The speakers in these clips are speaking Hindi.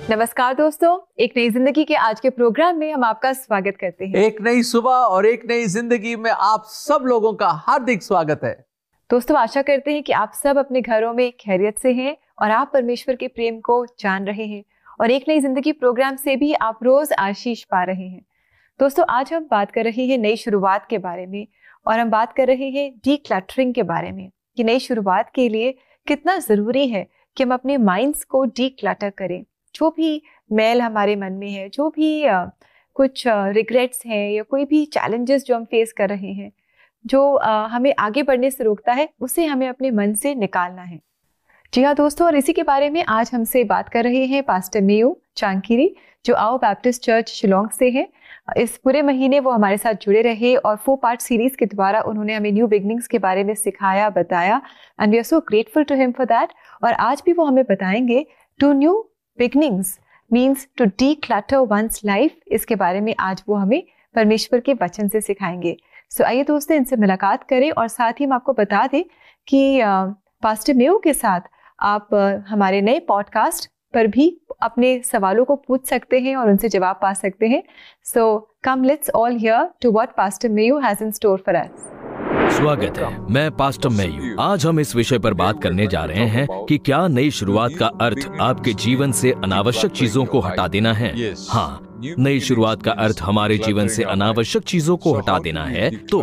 नमस्कार दोस्तों, एक नई जिंदगी के आज के प्रोग्राम में हम आपका स्वागत करते हैं। एक नई सुबह और एक नई जिंदगी में आप सब लोगों का हार्दिक स्वागत है। दोस्तों, आशा करते हैं कि आप सब अपने घरों में खैरियत से हैं और आप परमेश्वर के प्रेम को जान रहे हैं और एक नई जिंदगी प्रोग्राम से भी आप रोज आशीष पा रहे हैं। दोस्तों, आज हम बात कर रहे हैं नई शुरुआत के बारे में और हम बात कर रहे हैं डीक्लटरिंग के बारे में कि नई शुरुआत के लिए कितना जरूरी है कि हम अपने माइंड्स को डीक्लटर करें। जो भी मैल हमारे मन में है, जो भी कुछ रिग्रेट्स हैं या कोई भी चैलेंजेस जो हम फेस कर रहे हैं, जो हमें आगे बढ़ने से रोकता है, उसे हमें अपने मन से निकालना है। जी हाँ दोस्तों, और इसी के बारे में आज हमसे बात कर रहे हैं पास्टर मेयो चांकीरी, जो आओ बैप्टिस्ट चर्च शिलोंग से हैं। इस पूरे महीने वो हमारे साथ जुड़े रहे और 4 पार्ट सीरीज के द्वारा उन्होंने हमें न्यू बिगनिंग्स के बारे में सिखाया, बताया, and we are so grateful to him for that. और आज भी वो हमें बताएंगे to new beginnings means to declutter one's life. इसके बारे में आज वो हमें परमेश्वर के वचन से सिखाएंगे। सो आइए दोस्तों, इनसे मुलाकात करें और साथ ही हम आपको बता दें कि पास्टर मेयो के साथ आप हमारे नए पॉडकास्ट पर भी अपने सवालों को पूछ सकते हैं और उनसे जवाब पा सकते हैं। So come let's all hear to what pastor Mayo has in store for us. स्वागत है, मैं पास्टर मेयू। आज हम इस विषय पर बात करने जा रहे हैं कि क्या नई शुरुआत का अर्थ आपके जीवन से अनावश्यक चीजों को हटा देना है। हाँ, नई शुरुआत का अर्थ हमारे जीवन से अनावश्यक चीजों को हटा देना है। तो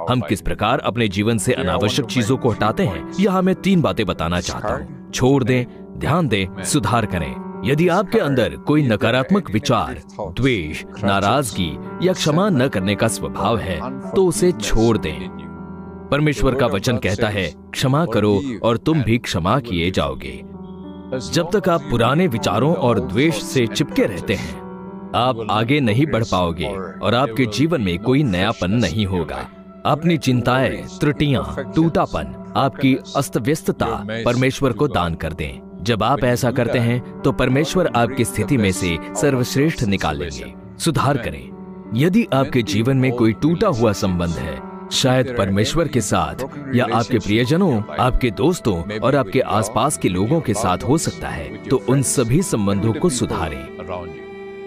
हम किस प्रकार अपने जीवन से अनावश्यक चीजों को हटाते हैं, यहाँ मैं 3 बातें बताना चाहता हूँ। छोड़ दें, ध्यान दें, सुधार करें। यदि आपके अंदर कोई नकारात्मक विचार, द्वेष, नाराजगी या क्षमा न करने का स्वभाव है तो उसे छोड़ दें। परमेश्वर का वचन कहता है, क्षमा करो और तुम भी क्षमा किए जाओगे। जब तक आप पुराने विचारों और द्वेष से चिपके रहते हैं, आप आगे नहीं बढ़ पाओगे और आपके जीवन में कोई नयापन नहीं होगा। अपनी चिंताएं, त्रुटियां, टूटापन, आपकी अस्तव्यस्तता परमेश्वर को दान कर दें। जब आप ऐसा करते हैं तो परमेश्वर आपकी स्थिति में से सर्वश्रेष्ठ निकाल लेंगे। सुधार करें। यदि आपके जीवन में कोई टूटा हुआ संबंध है, शायद परमेश्वर के साथ या आपके प्रियजनों, आपके दोस्तों और आपके आसपास के लोगों के साथ हो सकता है, तो उन सभी संबंधों को सुधारें।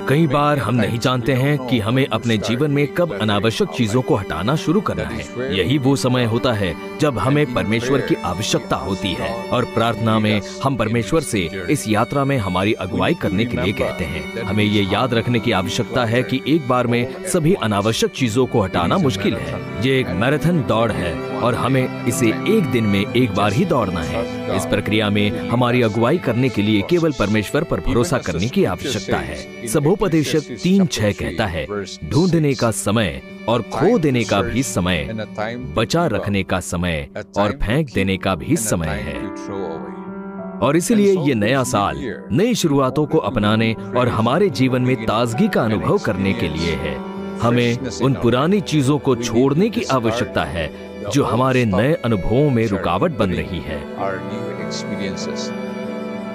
कई बार हम नहीं जानते हैं कि हमें अपने जीवन में कब अनावश्यक चीजों को हटाना शुरू करना है। यही वो समय होता है जब हमें परमेश्वर की आवश्यकता होती है और प्रार्थना में हम परमेश्वर से इस यात्रा में हमारी अगुवाई करने के लिए कहते हैं। हमें ये याद रखने की आवश्यकता है कि एक बार में सभी अनावश्यक चीजों को हटाना मुश्किल है। ये एक मैराथन दौड़ है और हमें इसे एक दिन में एक बार ही दौड़ना है। इस प्रक्रिया में हमारी अगुवाई करने के लिए केवल परमेश्वर पर भरोसा करने की आवश्यकता है। सबोपदेशक 3:6 कहता है, ढूंढने का समय और खो देने का भी समय, बचा रखने का समय और फेंक देने का भी समय है। और इसलिए ये नया साल नई शुरुआतों को अपनाने और हमारे जीवन में ताजगी का अनुभव करने के लिए है। हमें उन पुरानी चीजों को छोड़ने की आवश्यकता है जो हमारे नए अनुभवों में रुकावट बन रही है।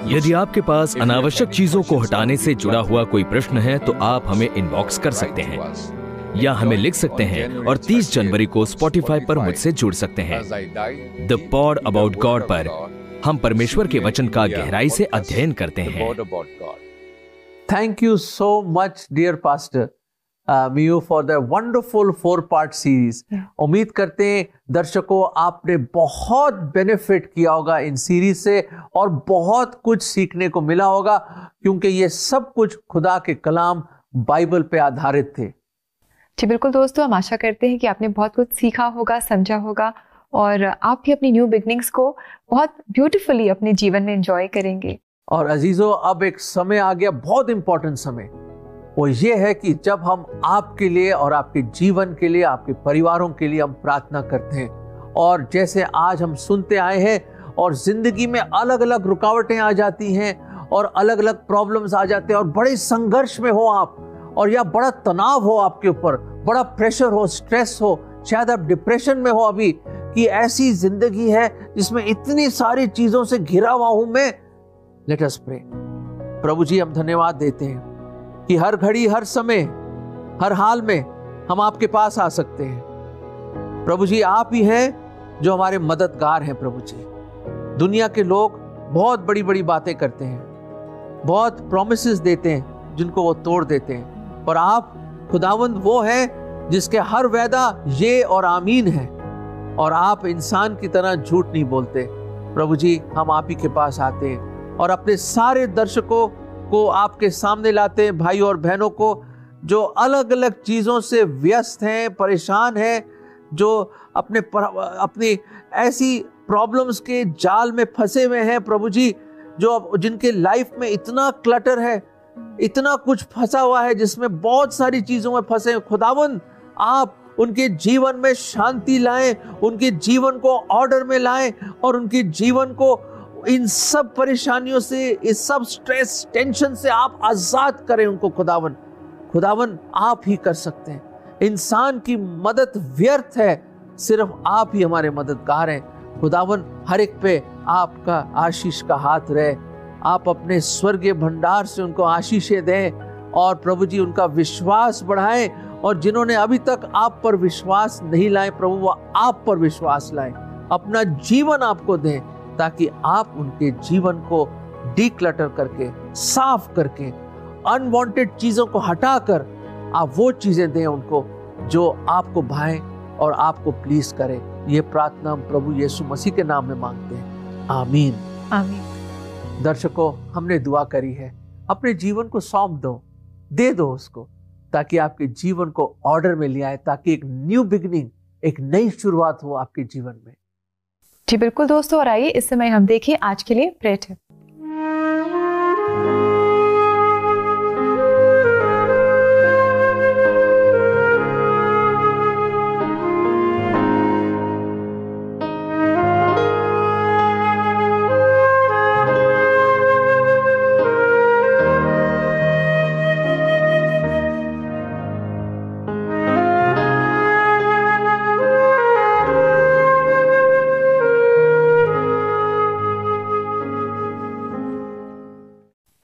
यदि आपके पास अनावश्यक चीजों को हटाने से जुड़ा हुआ कोई प्रश्न है तो आप हमें इनबॉक्स कर सकते हैं या हमें लिख सकते हैं और 30 जनवरी को स्पॉटिफाई पर मुझसे जुड़ सकते हैं। द पॉड अबाउट गॉड पर हम परमेश्वर के वचन का गहराई से अध्ययन करते हैं। Thank you so much dear pastor Mayo for the wonderful 4 part series. उम्मीद करते हैं दर्शकों आपने बहुत बेनिफिट किया होगा इन सीरीज से और बहुत कुछ सीखने को मिला होगा, क्योंकि ये सब कुछ खुदा के कलाम बाइबल पे आधारित थे। जी बिल्कुल दोस्तों, हम आशा करते हैं कि आपने बहुत कुछ सीखा होगा, समझा होगा और आप भी अपनी न्यू बिगनिंग्स को बहुत ब्यूटीफुली अपने जीवन में एंजॉय करेंगे। और अजीजों, अब एक समय आ गया, बहुत इंपॉर्टेंट समय, वो ये है कि जब हम आपके लिए और आपके जीवन के लिए, आपके परिवारों के लिए हम प्रार्थना करते हैं। और जैसे आज हम सुनते आए हैं और जिंदगी में अलग अलग रुकावटें आ जाती हैं और अलग अलग प्रॉब्लम्स आ जाते हैं और बड़े संघर्ष में हो आप, और या बड़ा तनाव हो आपके ऊपर, बड़ा प्रेशर हो, स्ट्रेस हो, शायद आप डिप्रेशन में हो अभी, कि ऐसी जिंदगी है जिसमें इतनी सारी चीजों से घिरा हुआ हूं मैं। Let us pray. प्रभु जी, हम धन्यवाद देते हैं कि हर घड़ी, हर समय, हर हाल में हम आपके पास आ सकते हैं। प्रभु जी, आप ही हैं जो हमारे मददगार हैं। प्रभु जी, दुनिया के लोग बहुत बड़ी बड़ी बातें करते हैं, बहुत प्रोमिसेस देते हैं जिनको वो तोड़ देते हैं, और आप खुदावंद वो है जिसके हर वादा ये और आमीन है, और आप इंसान की तरह झूठ नहीं बोलते। प्रभु जी, हम आप ही के पास आते हैं और अपने सारे दर्शकों को आपके सामने लाते हैं, भाई और बहनों को जो अलग अलग चीज़ों से व्यस्त हैं, परेशान हैं, जो अपनी ऐसी प्रॉब्लम्स के जाल में फंसे हुए हैं प्रभु जी, जो जिनके लाइफ में इतना क्लटर है, इतना कुछ फंसा हुआ है, जिसमें बहुत सारी चीज़ों में फंसे हैं। खुदावंद, आप उनके जीवन में शांति लाएं, उनके जीवन को ऑर्डर में लाएं, और उनके जीवन को इन सब परेशानियों से, इस सब स्ट्रेस टेंशन से आप आजाद करें उनको। खुदावन आप ही कर सकते हैं। इंसान की मदद व्यर्थ है, सिर्फ आप ही हमारे मददगार हैं। खुदावन, हर एक पे आपका आशीष का हाथ रहे। आप अपने स्वर्गीय भंडार से उनको आशीषें दें, और प्रभु जी उनका विश्वास बढ़ाएं, और जिन्होंने अभी तक आप पर विश्वास नहीं लाए प्रभु, वो आप पर विश्वास लाएं, अपना जीवन आपको दें, ताकि आप उनके जीवन को डीक्लटर करके, साफ करके, अनवांटेड चीजों को हटाकर आप वो चीजें दें उनको जो आपको भाएं और आपको प्लीज करें। ये प्रार्थना हम प्रभु यीशु मसीह के नाम में मांगते हैं, आमीन आमीन। दर्शकों, हमने दुआ करी है, अपने जीवन को सौंप दो, दे दो उसको, ताकि आपके जीवन को ऑर्डर में ले आए, ताकि एक न्यू बिगिनिंग, एक नई शुरुआत हो आपके जीवन में। जी बिल्कुल दोस्तों, और आइए इस समय हम देखें आज के लिए प्रेयर टिप।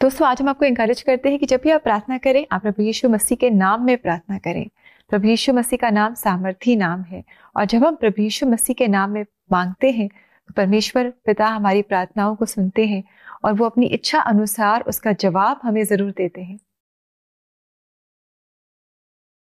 दोस्तों, आज हम आपको इंकरेज करते हैं कि जब भी आप प्रार्थना करें, आप प्रभु यीशु मसीह के नाम में प्रार्थना करें। प्रभु यीशु मसीह का नाम सामर्थी नाम है, और जब हम प्रभु यीशु मसीह के नाम में मांगते हैं तो परमेश्वर पिता हमारी प्रार्थनाओं को सुनते हैं, और वो अपनी इच्छा अनुसार उसका जवाब हमें जरूर देते हैं।